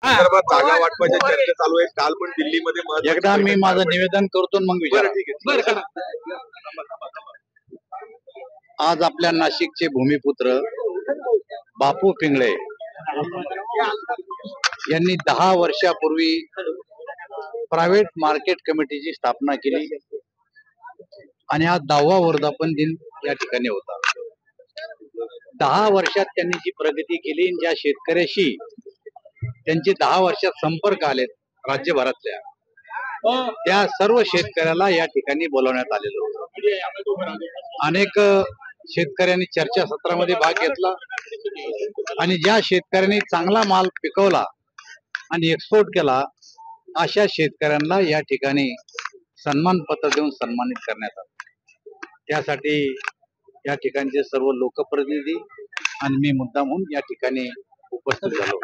संदर्भात जागा वाटपाच्या चर्चा चालू आहे. काल पण दिल्लीमध्ये एकदा मी माझं निवेदन करतो मग विचार. ठीक आहे. आज आपल्या नाशिकचे भूमिपुत्र बापू पिंगळे यांनी 10 वर्षापूर्वी प्रायव्हेट मार्केट कमिटीची स्थापना केली आणि आज 10वा वर्धापन दिन या ठिकाणी होता. 10 वर्षात त्यांनी जी प्रगती केली, ज्या शेतकऱ्याशी त्यांचे 10 वर्षात संपर्क आलेत राज्यभरातल्या, त्या सर्व शेतकऱ्याला या ठिकाणी बोलवण्यात आलेलं होतं. अनेक शेतकऱ्यांनी चर्चासत्रामध्ये भाग घेतला आणि ज्या शेतकऱ्यांनी चांगला माल पिकवला आणि एक्सपोर्ट केला अशा शेतकऱ्यांना या ठिकाणी सन्मान पत्र देऊन सन्मानित करण्यात आलं. त्यासाठी या ठिकाणचे सर्व लोकप्रतिनिधी आणि मी मुद्दाम म्हणून या ठिकाणी उपस्थित झालो.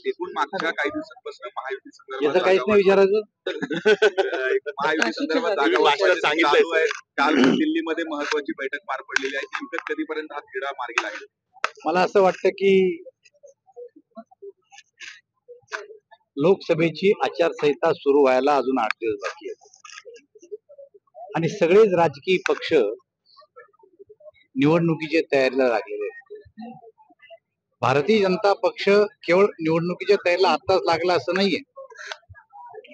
एकूण मागच्या काही दिवसांपासून महायुती याचं काहीच नाही विचारायचं. महायुती संदर्भात जागा वाटप चालू आहे. काल दिल्लीमध्ये महत्वाची बैठक पार पडलेली आहे. नेमकं कधीपर्यंत हा तिढा मार्गी लागेल? मला असं वाटतं की लोकसभेची आचारसंहिता सुरू व्हायला अजून 8 दिवस बाकी आहेत आणि सगळेच राजकीय पक्ष निवडणुकीच्या तयारीला लागलेले आहेत. भारतीय जनता पक्ष केवळ निवडणुकीच्या तयारीला आताच लागला असं नाहीये.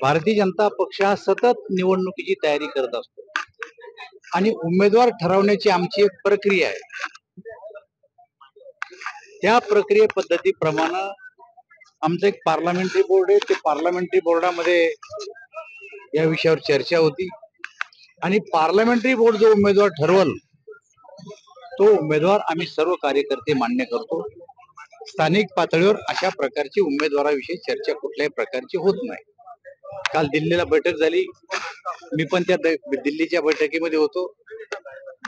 भारतीय जनता पक्ष हा सतत निवडणुकीची तयारी करत असतो आणि उमेदवार ठरवण्याची आमची एक प्रक्रिया आहे. त्या प्रक्रिये पद्धतीप्रमाणे आमचं एक पार्लमेंटरी बोर्ड आहे. ते पार्लमेंटरी बोर्डामध्ये या विषयावर चर्चा होती आणि पार्लमेंटरी बोर्ड जो उमेदवार ठरवल तो उमेदवार आम्ही सर्व कार्यकर्ते मान्य करतो. स्थानिक पातळीवर अशा प्रकारची उमेदवाराविषयी चर्चा कुठल्याही प्रकारची होत नाही. काल दिल्लीला बैठक झाली, मी पण त्या दिल्लीच्या बैठकीमध्ये होतो.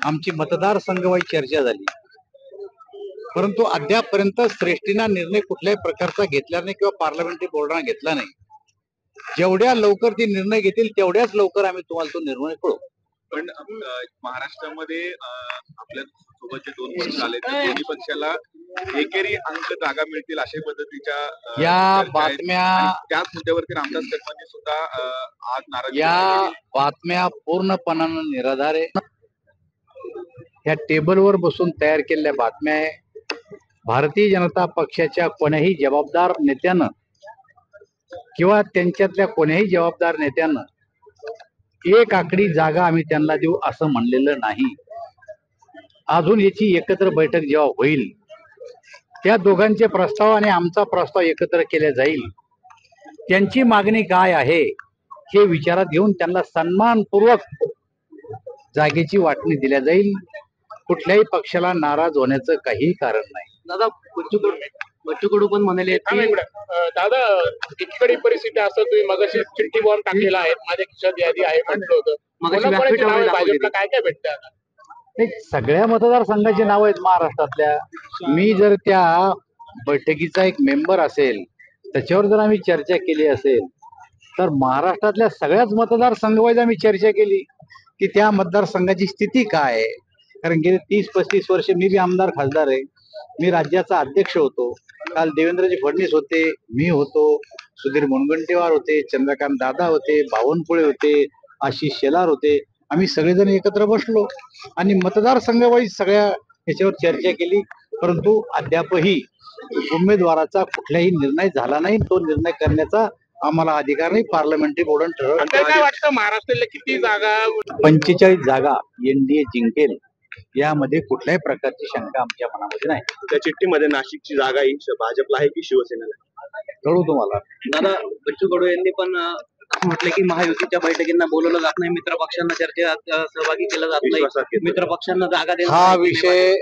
आमची मतदारसंघवाई चर्चा झाली, परंतु अद्यापपर्यंत श्रेष्ठींना निर्णय कुठल्याही प्रकारचा घेतला नाही किंवा पार्लमेंटरी बोर्डाने घेतला नाही. जेवढ्या लवकर ते निर्णय घेतील तेवढ्याच लवकर आम्ही तुम्हाला तो निर्णय कळवू. पण महाराष्ट्रामध्ये आपल्या सोबत जे 2 पक्ष आले त्या दोन्ही पक्षाला एकेरी अंक जागा मिळतील अशा पद्धतीच्या या बातम्या, त्याच मुद्द्यावरती रामदास कदमांनी सुद्धा आज नाराजी. या बातम्या पूर्णपणाने निराधार आहे. या टेबलवर बसून तयार केलेल्या बातम्या आहे. भारतीय जनता पक्षाच्या कोण्याही जबाबदार नेत्यानं किंवा त्यांच्यातल्या कोण्याही जबाबदार नेत्यानं एक आकडी जागा आम्ही त्यांना देऊ असं म्हणलेलं नाही. अजून याची एकत्र बैठक जेव्हा होईल त्या दोघांचे प्रस्ताव आणि आमचा प्रस्ताव एकत्र केला जाईल. त्यांची मागणी काय आहे हे विचारात घेऊन त्यांना सन्मानपूर्वक जागेची वाटणी दिल्या जाईल. कुठल्याही पक्षाला नाराज होण्याचं काही कारण नाही. दादा बच्चू कडू पण म्हणाले दादा एकीकडे परिस्थिती असं तुम्ही मगाशी चिठ्ठी बॉम्ब टाकलेला आहे, माझ्या खिशात यादी आहे म्हटलं होतं. भाजपला काय काय भेटतं? सगळ्या मतदारसंघाची नाव आहेत महाराष्ट्रातल्या. मी जर त्या बैठकीचा एक मेंबर असेल, त्याच्यावर जर आम्ही चर्चा केली असेल तर महाराष्ट्रातल्या सगळ्याच मतदारसंघावर आम्ही चर्चा केली की त्या मतदारसंघाची स्थिती काय आहे. कारण गेले 30-35 वर्ष मी बी आमदार खासदार आहे. मी राज्याचा अध्यक्ष होतो. काल देवेंद्रजी फडणवीस होते, मी होतो, सुधीर मुनगंटीवार होते, चंद्रकांत दादा होते, बावनकुळे होते, आशिष शेलार होते. आम्ही सगळेजण एकत्र बसलो आणि मतदारसंघावाईज सगळ्या याच्यावर चर्चा केली. परंतु अद्यापही उमेदवाराचा कुठलाही निर्णय झाला नाही. तो निर्णय करण्याचा आम्हाला अधिकार नाही. पार्लमेंटरी बोर्डाने ठरवलं. काय वाटतं महाराष्ट्रातल्या किती जागा? 45 जागा एनडीए जिंकेल यामध्ये कुठल्याही प्रकारची शंका आमच्या मनामध्ये नाही. त्या चिठ्ठीमध्ये नाशिकची जागा ही भाजपला आहे की शिवसेनेला कळू तुम्हाला. दादा बच्चू कडू यांनी पण म्हटलं की महायुतीच्या बैठकींना बोलवलं जात नाही, मित्र पक्षांना चर्चेत सहभागी केलं जात नाही, मित्र पक्षांना जागा देणं हा विषय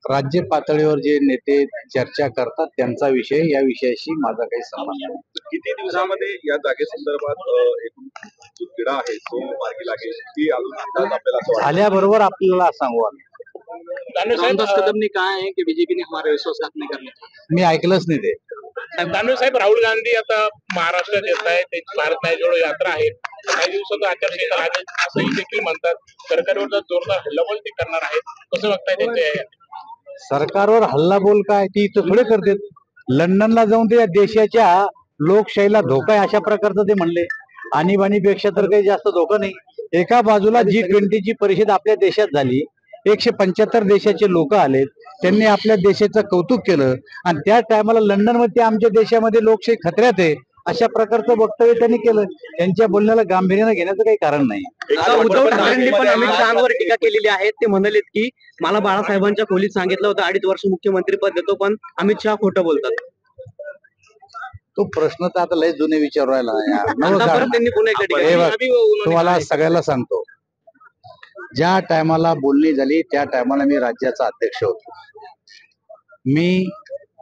राज्य पातळीवर जे नेते चर्चा करतात त्यांचा विषय. या विषयाशी माझा काही संबंध नाही. किती दिवसामध्ये या जागेसंदर्भात एकूण जो तिढा आहे तो मार्गी लागेल ती अजून अंदाज आपल्याला झाल्याबरोबर आपल्याला सांगू आम्ही. रामदास कदमनी काय आहे की बीजेपीने हमारा विश्वासघात नाही करण्याचा? मी ऐकलंच नाही ते. दानवे साहेब, राहुल गांधी आता महाराष्ट्रात येत आहेत, त्यांची भारत नाही जोडो यात्रा आहे. काही दिवसात आचारसंहिता लागेल असंही देखील म्हणतात. सरकारवर जोरदार हल्लाबोल ते करणार आहेत. कसं बघताय त्यांच्या? सरकारवर हल्लाबोल काय ती इथं थोडे करतात. लंडनला जाऊन ते या देशाच्या लोकशाहीला धोका आहे अशा प्रकारचं ते म्हणले. आणीबाणीपेक्षा तर काही जास्त धोका नाही. एका बाजूला G20 ची परिषद आपल्या देशात झाली, 175 देशाचे लोक आलेत, त्यांनी आपल्या देशाचं कौतुक केलं आणि त्या टायमाला लंडन मध्ये आमच्या देशामध्ये लोकशाही खतऱ्यात आहे अशा प्रकारचं वक्तव्य त्यांनी केलं. त्यांच्या बोलण्याला गांभीर्यानं घेण्याचं काही कारण नाही. उद्धव ठाकरेंनी पण अमित शहावर टीका केलेली आहे. ते म्हणालेत की मला बाळासाहेबांच्या खोलीत सांगितलं होतं 2.5 वर्ष मुख्यमंत्री पद देतो, पण अमित शहा खोटं बोलतात. तो प्रश्न तर आता लय जुने विचारू राहिला यार. आता परत त्यांनी पुन्हा एकदा टीका हे केली. बघ, अभी वो उन्होंने तुम्हाला कहा है. सगळ्याला सांगतो, ज्या टायमाला बोलणी झाली त्या टायमाला मी राज्याचा अध्यक्ष होतो. मी,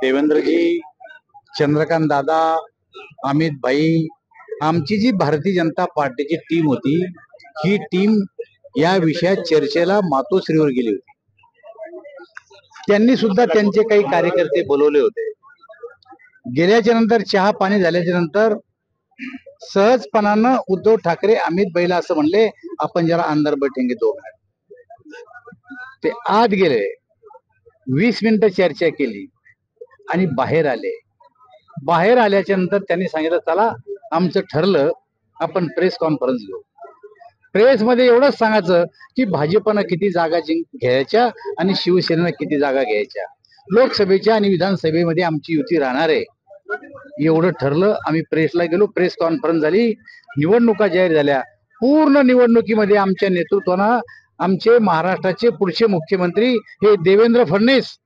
देवेंद्रजी, चंद्रकांत दादा, अमित भाई, आमची जी भारतीय जनता पार्टीची टीम होती, ही टीम या विषयात चर्चेला मातोश्रीवर गेली होती. त्यांनी सुद्धा त्यांचे काही कार्यकर्ते बोलवले होते. गेल्याच्या नंतर चहा पाणी झाल्याच्या नंतर सहजपणानं उद्धव ठाकरे अमित भाईला असं म्हणले, आपण जरा अंदर बैठेंगे 2 मिनिट. ते आत गेले, 20 मिनिटं चर्चा केली आणि बाहेर आले. बाहेर आल्याच्या नंतर त्यांनी सांगितलं, चला आमचं ठरलं, आपण प्रेस कॉन्फरन्स घेऊ. प्रेस मध्ये एवढंच सांगायचं की भाजपनं किती जागा घ्यायच्या आणि शिवसेनेनं किती जागा घ्यायच्या, लोकसभेच्या आणि विधानसभेमध्ये आमची युती राहणार आहे, एवढं ठरलं. आम्ही प्रेसला गेलो, प्रेस कॉन्फरन्स झाली, निवडणुका जाहीर झाल्या. पूर्ण निवडणुकीमध्ये आमच्या नेतृत्वानं आमचे महाराष्ट्राचे पुढचे मुख्यमंत्री हे देवेंद्र फडणवीस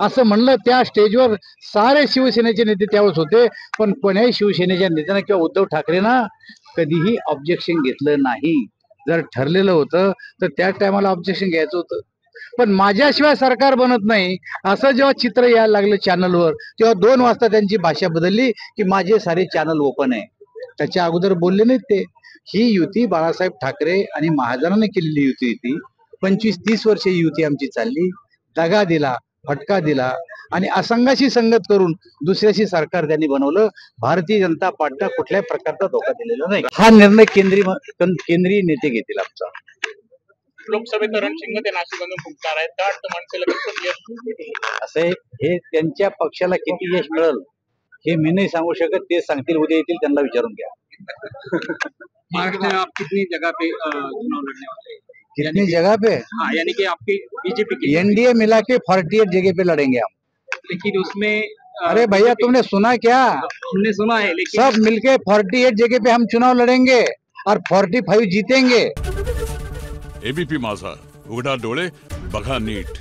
असं म्हणलं. त्या स्टेजवर सारे शिवसेनेचे नेते त्यावेळेस होते, पण कोण्याही शिवसेनेच्या नेत्यानं किंवा उद्धव ठाकरेंना कधीही ऑब्जेक्शन घेतलं नाही. जर ठरलेलं होतं तर त्या टायमाला ऑब्जेक्शन घ्यायचं होतं. पण माझ्याशिवाय सरकार बनत नाही असं जेव्हा चित्र यायला लागलं चॅनलवर, तेव्हा 2 वाजता त्यांची भाषा बदलली की माझे सारे चॅनल ओपन आहे. त्याच्या अगोदर बोलले नाहीत ते. ही युती बाळासाहेब ठाकरे आणि महाजनाने केलेली युती होती. 25-30 वर्ष ही युती आमची चालली. दगा दिला, फटका दिला आणि असंघाशी संगत करून दुसऱ्याशी सरकार त्यांनी बनवलं. भारतीय जनता पार्टीला कुठल्याही प्रकारचा धोका दिलेला नाही. हा निर्णय केंद्रीय नेते घेतील. आमचा लोकसभेत रणशिंग ते नाशिकमधून फुंकणार आहेत. त्या वाटतं मनसेला कितपत यश भेटेल? असे हे त्यांच्या पक्षाला किती यश मिळेल हे मी नाही सांगू शकत. ते सांगतील, उद्या येतील, त्यांना विचारून घ्या. महाराष्ट्र में आप कितनी जगह पे चुनाव लड़ने वाले हैं? कितनी जगह पे? हाँ, यानी कि आपकी बीजेपी की, एनडीए मिला के 48 जगह पे लड़ेंगे हम. लेकिन उसमें अरे भैया, तुमने सुना क्या? हमने सुना है, लेकिन सब मिलके 48 जगह पे हम चुनाव लड़ेंगे और 45 जीतेंगे. एबीपी माझा, उघडा डोळे बघा नीट.